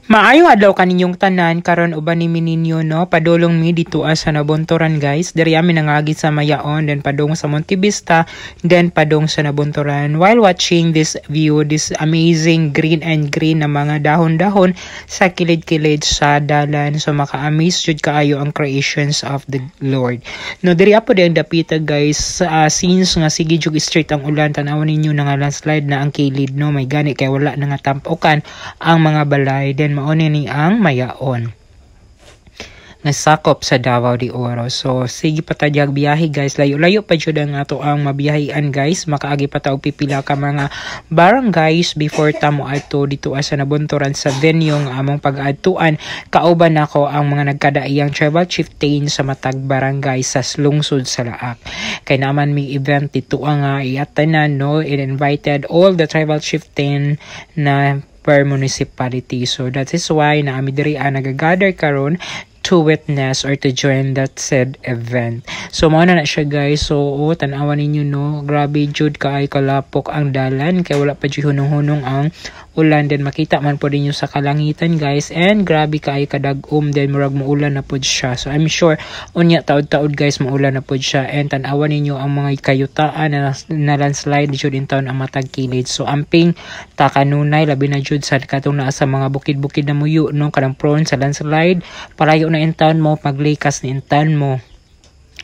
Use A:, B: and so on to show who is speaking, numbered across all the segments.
A: Maayong adlaw kaninyong tanan karon uban ni ninyo no padulong mi dito sa Nabunturan guys. Diri ami nangagi sa Mayaon then padung sa Monte Vista then padung sa Nabunturan. While watching this view, this amazing green and green na mga dahon-dahon sa kilid-kilid sa dalan, so maka-amaze jud kaayo ang creations of the Lord. No diri apo di ang dapita guys, since nga sige jud straight ang ulan, tan-awon ninyo nga landslide na ang kilid no, may gani kay wala na nga tampokan ang mga balay. Then mauni ni ang Mayaon nasakop sa Davao de Oro. So sige pa tadyag biyahe guys, layo-layo pa jud ang ato ang mabiyahian guys. Makaagi pa ta og pipila ka mga barangays before ta mo adto dito sa Nabunturan sa venue ng among pag-adtuan. Kauban nako ang mga nagkadaiyang tribal chieftain sa matag barangay sa lungsod sa Laak. Kay naman may event dito nga iatanan no, it invited all the tribal chieftain na per municipality. So that is why na ami diri nagagather karon to witness or to join that said event. So mao na siya guys. So tan-awan ninyo no, grabe jud kaay kalapok ang dalan kay wala pa jud hunong-hunong ang ulan, then makita man po ninyo sa kalangitan guys, and grabe kaay kadag-om, then murag muulan na pud siya. So I'm sure unya taud-taud guys maulan na pud siya, and tan-awan ninyo ang mga kayutaan na landslide jud in town ang matag kilid. So amping ta kanunay labi na jud sa katong naa sa mga bukid-bukid na muyo no, kanang prone sa landslide, palayo na in town mo, paglikas ni in town mo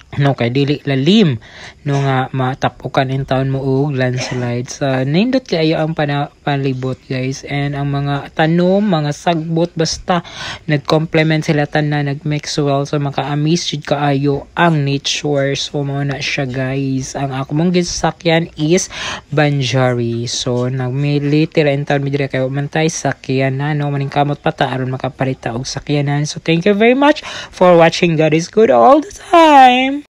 A: no, kay dili lalim no nga matapukan in town mo og landslide. So nindot kayo ang panlibot guys, and ang mga tanom, mga sagbot, basta nag-complement sila tanan, nag-mix well, so maka-amaze jud kaayo ang nature. So mao na siya guys. Ang ako mong gisakyan is Banjari. So nagmili tira in town mi dire kay mantay sakyan na no, maning kamot pa ta aron makaparita og sakyanan. So thank you very much for watching. God is good all the time.